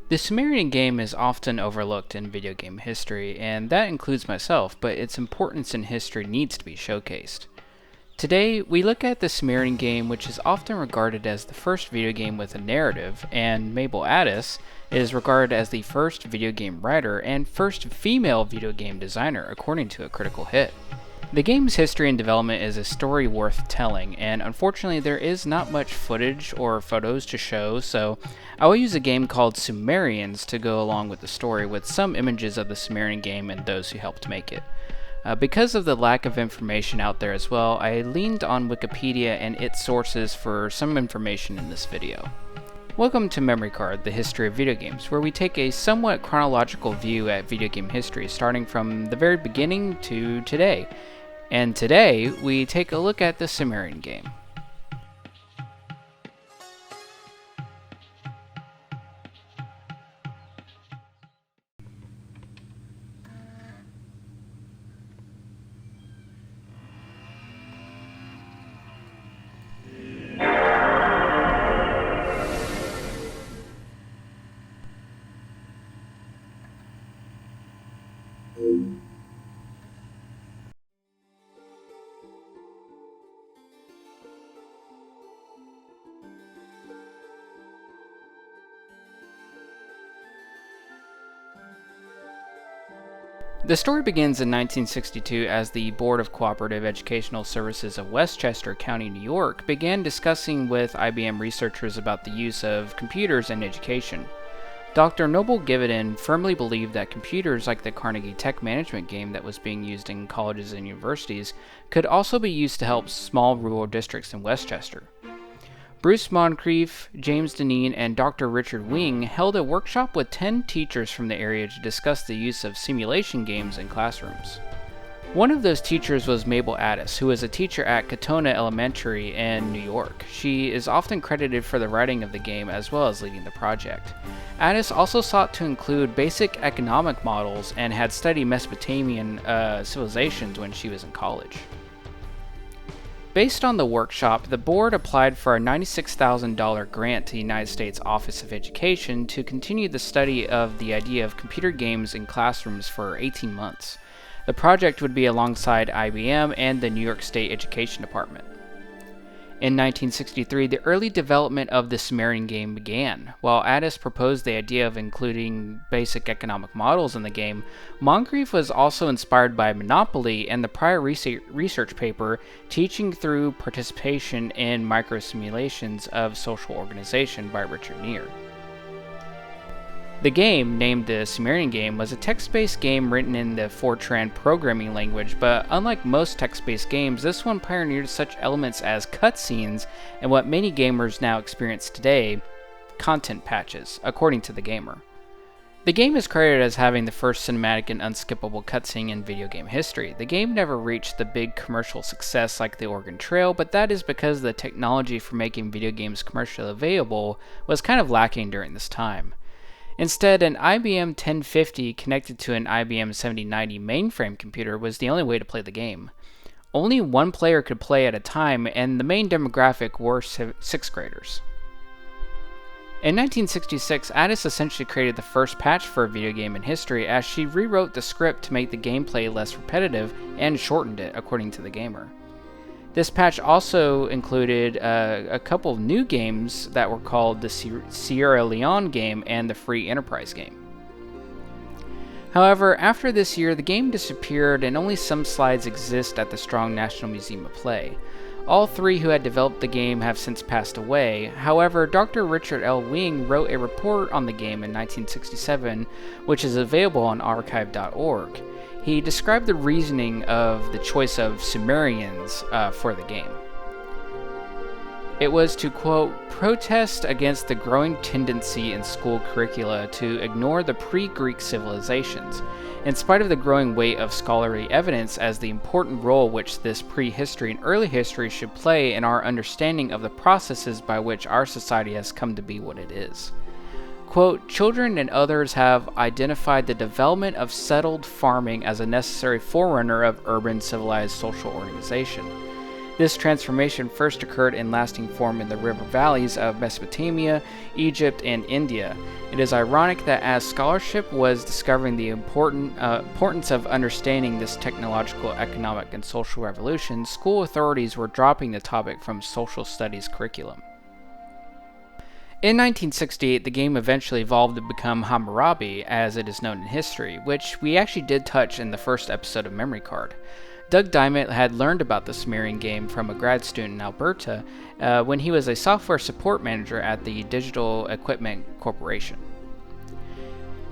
The Sumerian game is often overlooked in video game history, and that includes myself, but its importance in history needs to be showcased. Today, we look at the Sumerian game, which is often regarded as the first video game with a narrative, and Mabel Addis is regarded as the first video game writer and first female video game designer, according to a critical hit. The game's history and development is a story worth telling, and unfortunately there is not much footage or photos to show, so I will use a game called Sumerians to go along with the story with some images of the Sumerian game and those who helped make it. Because of the lack of information out there as well, I leaned on Wikipedia and its sources for some information in this video. Welcome to Memory Card, the history of video games, where we take a somewhat chronological view at video game history, starting from the very beginning to today. And today, we take a look at the Sumerian game. The story begins in 1962 as the Board of Cooperative Educational Services of Westchester County, New York, began discussing with IBM researchers about the use of computers in education. Dr. Noble Gividen firmly believed that computers like the Carnegie Tech Management game that was being used in colleges and universities could also be used to help small rural districts in Westchester. Bruce Moncrief, James Deneen, and Dr. Richard Wing held a workshop with 10 teachers from the area to discuss the use of simulation games in classrooms. One of those teachers was Mabel Addis, who was a teacher at Katona Elementary in New York. She is often credited for the writing of the game as well as leading the project. Addis also sought to include basic economic models and had studied Mesopotamian civilizations when she was in college. Based on the workshop, the board applied for a $96,000 grant to the United States Office of Education to continue the study of the idea of computer games in classrooms for 18 months. The project would be alongside IBM and the New York State Education Department. In 1963, the early development of the Sumerian game began. While Addis proposed the idea of including basic economic models in the game, Moncrief was also inspired by Monopoly and the prior research paper Teaching Through Participation in Microsimulations of Social Organization by Richard Neer. The game, named the Sumerian game, was a text-based game written in the Fortran programming language, but unlike most text-based games, this one pioneered such elements as cutscenes and what many gamers now experience today, content patches, according to the gamer. The game is credited as having the first cinematic and unskippable cutscene in video game history. The game never reached the big commercial success like the Oregon Trail, but that is because the technology for making video games commercially available was kind of lacking during this time. Instead, an IBM 1050 connected to an IBM 7090 mainframe computer was the only way to play the game. Only one player could play at a time, and the main demographic were 6th graders. In 1966, Addis essentially created the first patch for a video game in history as she rewrote the script to make the gameplay less repetitive and shortened it, according to the gamer. This patch also included a couple of new games that were called the Sierra Leone game and the Free Enterprise game. However, after this year, the game disappeared and only some slides exist at the Strong National Museum of Play. All three who had developed the game have since passed away. However, Dr. Richard L. Wing wrote a report on the game in 1967, which is available on archive.org. He described the reasoning of the choice of Sumerians for the game. It was to, quote, protest against the growing tendency in school curricula to ignore the pre-Greek civilizations, in spite of the growing weight of scholarly evidence as the important role which this prehistory and early history should play in our understanding of the processes by which our society has come to be what it is. Quote, children and others have identified the development of settled farming as a necessary forerunner of urban civilized social organization. This transformation first occurred in lasting form in the river valleys of Mesopotamia, Egypt, and India. It is ironic that as scholarship was discovering the importance of understanding this technological, economic, and social revolution, school authorities were dropping the topic from social studies curriculum. In 1968, the game eventually evolved to become Hammurabi, as it is known in history, which we actually did touch in the first episode of Memory Card. Doug Diamond had learned about the Sumerian game from a grad student in Alberta when he was a software support manager at the Digital Equipment Corporation.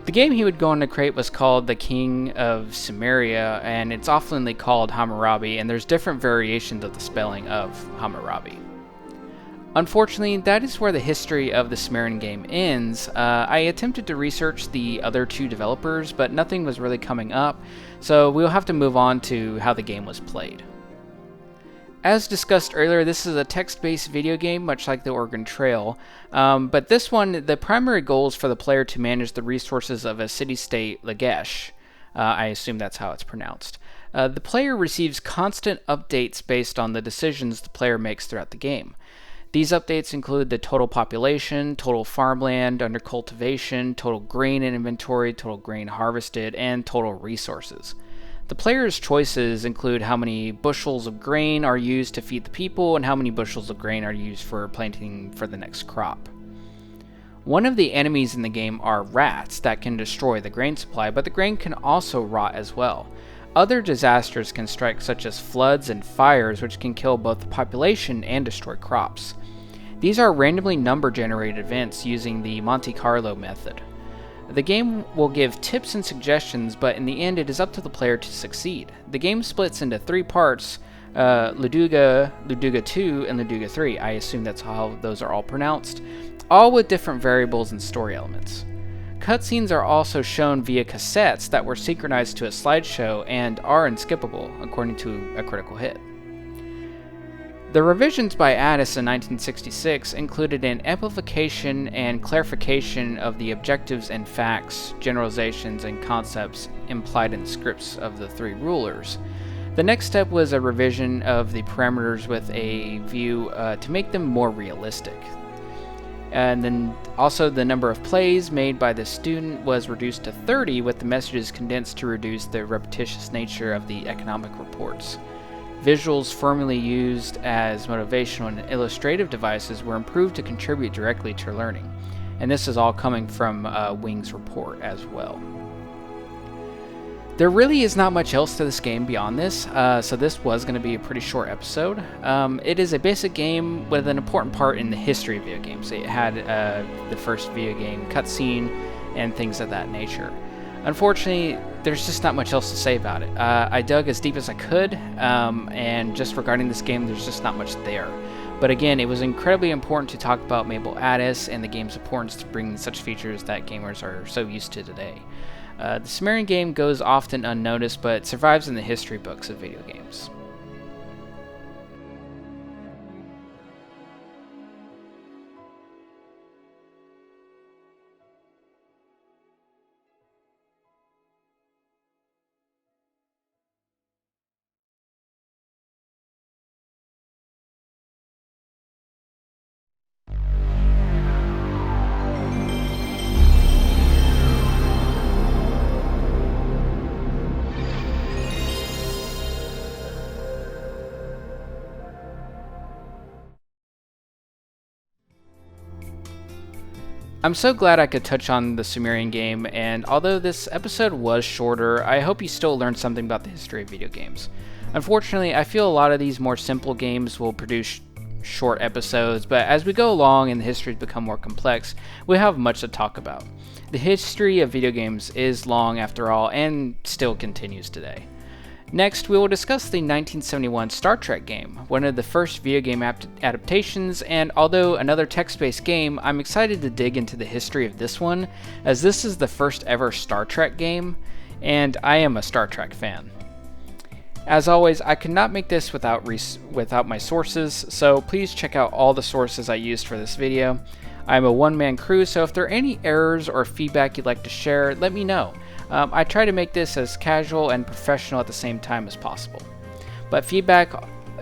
The game he would go on to create was called The King of Sumeria, and it's oftenly called Hammurabi, and there's different variations of the spelling of Hammurabi. Unfortunately, that is where the history of the Sumerian game ends. I attempted to research the other two developers, but nothing was really coming up, so we'll have to move on to how the game was played. As discussed earlier, this is a text-based video game, much like the Oregon Trail, but this one, the primary goal is for the player to manage the resources of a city-state, Lagesh. I assume that's how it's pronounced. The player receives constant updates based on the decisions the player makes throughout the game. These updates include the total population, total farmland under cultivation, total grain in inventory, total grain harvested, and total resources. The player's choices include how many bushels of grain are used to feed the people and how many bushels of grain are used for planting for the next crop. One of the enemies in the game are rats that can destroy the grain supply, but the grain can also rot as well. Other disasters can strike, such as floods and fires, which can kill both the population and destroy crops. These are randomly number-generated events using the Monte Carlo method. The game will give tips and suggestions, but in the end it is up to the player to succeed. The game splits into three parts, Luduga, Luduga 2, and Luduga 3. I assume that's how those are all pronounced, all with different variables and story elements. Cutscenes are also shown via cassettes that were synchronized to a slideshow and are unskippable, according to a critical hit. The revisions by Addis in 1966 included an amplification and clarification of the objectives and facts, generalizations, and concepts implied in the scripts of the three rulers. The next step was a revision of the parameters with a view to make them more realistic. And then also the number of plays made by the student was reduced to 30, with the messages condensed to reduce the repetitious nature of the economic reports. Visuals formerly used as motivational and illustrative devices were improved to contribute directly to learning. And this is all coming from Wing's report as well. There really is not much else to this game beyond this, so this was going to be a pretty short episode. It is a basic game with an important part in the history of video games. It had the first video game cutscene and things of that nature. Unfortunately, there's just not much else to say about it. I dug as deep as I could, and just regarding this game, there's just not much there. But again, it was incredibly important to talk about Mabel Addis and the game's importance to bring such features that gamers are so used to today. The Sumerian game goes often unnoticed, but survives in the history books of video games. I'm so glad I could touch on the Sumerian game, and although this episode was shorter, I hope you still learned something about the history of video games. Unfortunately, I feel a lot of these more simple games will produce short episodes, but as we go along and the histories become more complex, we have much to talk about. The history of video games is long after all, and still continues today. Next, we will discuss the 1971 Star Trek game, one of the first video game adaptations, and although another text-based game, I'm excited to dig into the history of this one, as this is the first ever Star Trek game, and I am a Star Trek fan. As always, I could not make this without my sources, so please check out all the sources I used for this video. I'm a one-man crew, so if there are any errors or feedback you'd like to share, let me know. I try to make this as casual and professional at the same time as possible. But feedback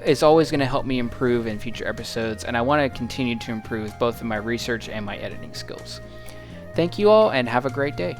is always going to help me improve in future episodes, and I want to continue to improve both in my research and my editing skills. Thank you all, and have a great day.